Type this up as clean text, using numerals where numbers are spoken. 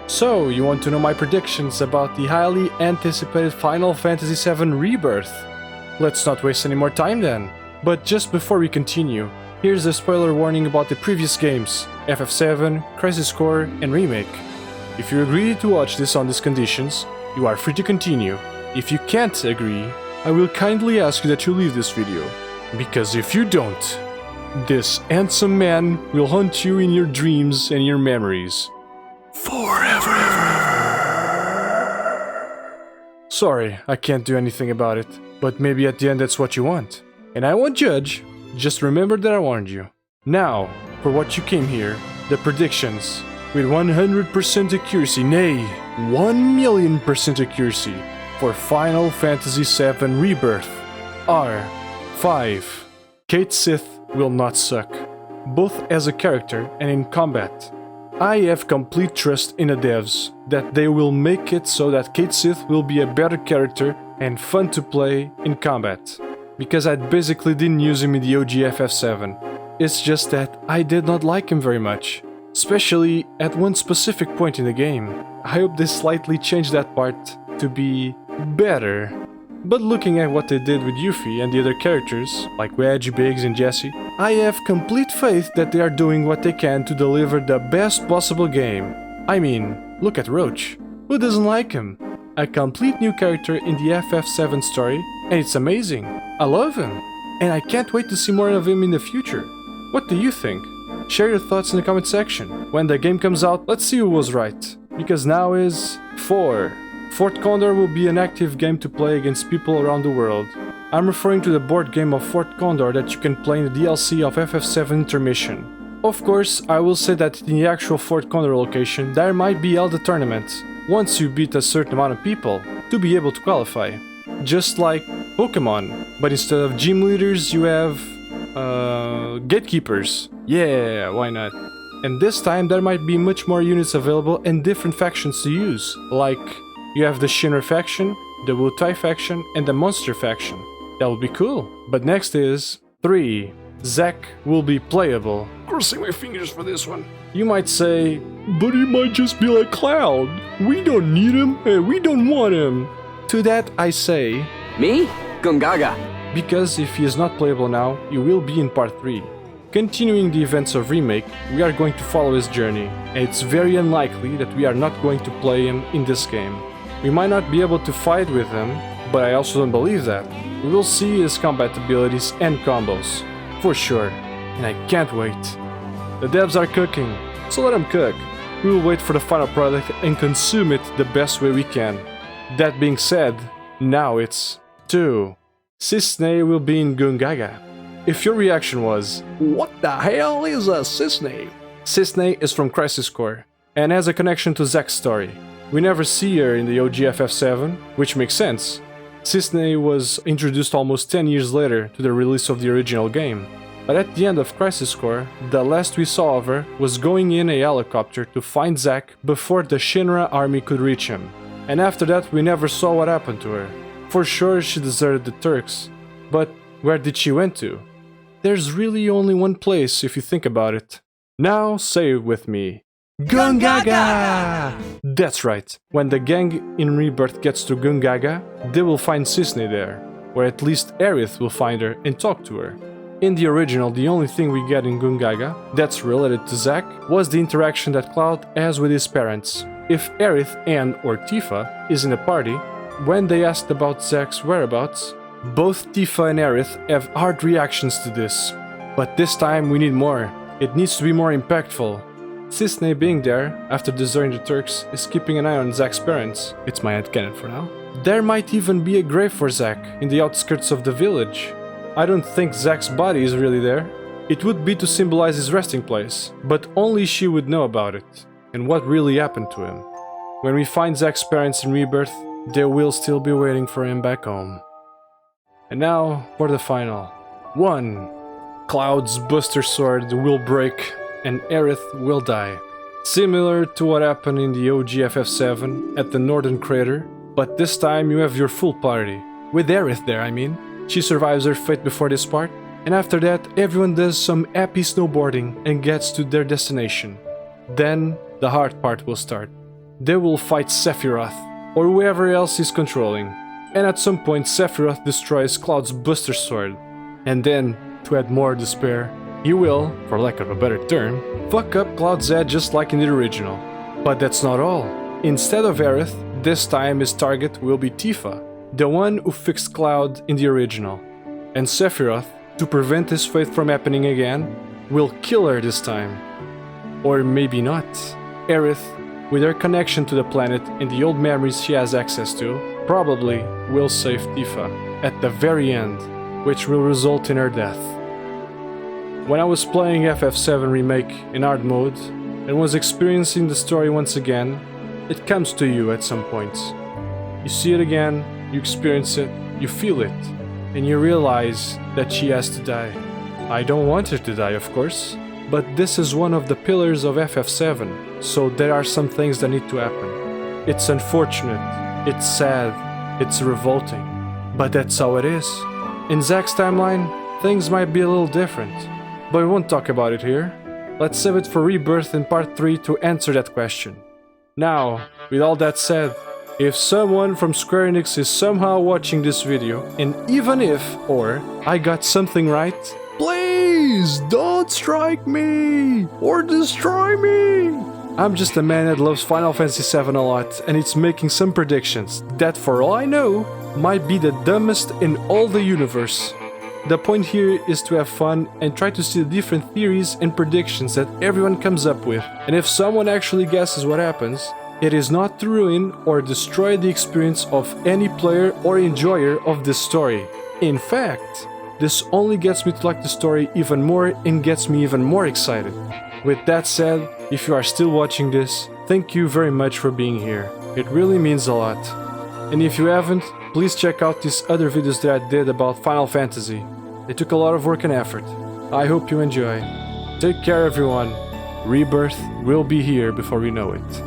So, you want to know my predictions about the highly anticipated Final Fantasy VII Rebirth? Let's not waste any more time then. But just before we continue, here's a spoiler warning about the previous games, FF7, Crisis Core, and Remake. If you agree to watch this on these conditions, you are free to continue. If you can't agree, I will kindly ask you that you leave this video. Because if you don't, this handsome man will haunt you in your dreams and your memories. Forever. Sorry, I can't do anything about it, but maybe at the end that's what you want. And I won't judge, just remember that I warned you. Now, for what you came here, the predictions. With 100% accuracy, nay, 1,000,000% accuracy, for Final Fantasy VII Rebirth are 5. Cait Sith will not suck, both as a character and in combat. I have complete trust in the devs that they will make it so that Cait Sith will be a better character and fun to play in combat. Because I basically didn't use him in the OG FF7. It's just that I did not like him very much. Especially at one specific point in the game. I hope they slightly changed that part to be better. But looking at what they did with Yuffie and the other characters, like Wedge, Biggs and Jessie, I have complete faith that they are doing what they can to deliver the best possible game. I mean, look at Roach. Who doesn't like him? A complete new character in the FF7 story, and it's amazing. I love him, and I can't wait to see more of him in the future. What do you think? Share your thoughts in the comment section. When the game comes out, let's see who was right. Because now is 4. Fort Condor will be an active game to play against people around the world. I'm referring to the board game of Fort Condor that you can play in the DLC of FF7 Intermission. Of course, I will say that in the actual Fort Condor location, there might be held a tournament, once you beat a certain amount of people, to be able to qualify. Just like Pokémon, but instead of gym leaders, you have gatekeepers. Yeah, why not? And this time there might be much more units available and different factions to use, like you have the Shinra faction, the Wutai faction, and the Monster faction. That would be cool. But next is 3. Zack will be playable. Crossing my fingers for this one. You might say, but he might just be like Cloud. We don't need him and we don't want him. To that I say, Me? Gungaga. Because if he is not playable now, he will be in part 3. Continuing the events of Remake, we are going to follow his journey, and it's very unlikely that we are not going to play him in this game. We might not be able to fight with him, but I also don't believe that. We will see his combat abilities and combos, for sure, and I can't wait. The devs are cooking, so let them cook. We will wait for the final product and consume it the best way we can. That being said, now it's 2. Cissnei will be in Gungaga. If your reaction was, what the hell is a Cissnei? Cissnei is from Crisis Core, and has a connection to Zack's story. We never see her in the OG FF7, which makes sense. Cissnei was introduced almost 10 years later to the release of the original game. But at the end of Crisis Core, the last we saw of her was going in a helicopter to find Zack before the Shinra army could reach him. And after that we never saw what happened to her. For sure she deserted the Turks, but where did she went to? There's really only one place if you think about it. Now say it with me. Gungaga! That's right. When the gang in Rebirth gets to Gungaga, they will find Cissnei there, or at least Aerith will find her and talk to her. In the original, the only thing we get in Gungaga that's related to Zack was the interaction that Cloud has with his parents. If Aerith and or Tifa is in the party, when they asked about Zack's whereabouts, both Tifa and Aerith have hard reactions to this. But this time we need more. It needs to be more impactful. Cissnei being there, after deserting the Turks, is keeping an eye on Zack's parents. It's my headcanon for now. There might even be a grave for Zack in the outskirts of the village. I don't think Zack's body is really there. It would be to symbolize his resting place, but only she would know about it, and what really happened to him. When we find Zack's parents in Rebirth, they will still be waiting for him back home. And now, for the final. 1. Cloud's Buster Sword will break, and Aerith will die. Similar to what happened in the OG FF7 at the Northern Crater, but this time you have your full party. With Aerith there, I mean. She survives her fate before this part, and after that everyone does some happy snowboarding and gets to their destination. Then the hard part will start. they will fight Sephiroth, or whoever else is controlling. And at some point Sephiroth destroys Cloud's Buster Sword. And then, to add more despair, he will, for lack of a better term, fuck up Cloud's head just like in the original. But that's not all. Instead of Aerith, this time his target will be Tifa, the one who fixed Cloud in the original. And Sephiroth, to prevent his fate from happening again, will kill her this time. Or maybe not. Aerith, with her connection to the planet and the old memories she has access to, probably will save Tifa at the very end, which will result in her death. When I was playing FF7 Remake in hard mode and was experiencing the story once again, it comes to you at some points. You see it again, you experience it, you feel it, and you realize that she has to die. I don't want her to die, of course, but this is one of the pillars of FF7, so there are some things that need to happen. It's unfortunate, it's sad, it's revolting, but that's how it is. In Zack's timeline, things might be a little different, but we won't talk about it here. Let's save it for Rebirth in part 3 to answer that question. Now, with all that said, if someone from Square Enix is somehow watching this video, and even if, or, I got something right, please don't strike me or destroy me. I'm just a man that loves Final Fantasy VII a lot, and it's making some predictions that, for all I know, might be the dumbest in all the universe. The point here is to have fun and try to see the different theories and predictions that everyone comes up with, and if someone actually guesses what happens, it is not to ruin or destroy the experience of any player or enjoyer of this story. In fact, this only gets me to like the story even more and gets me even more excited. With that said, if you are still watching this, thank you very much for being here. It really means a lot. And if you haven't, please check out these other videos that I did about Final Fantasy. They took a lot of work and effort. I hope you enjoy. Take care everyone. Rebirth will be here before we know it.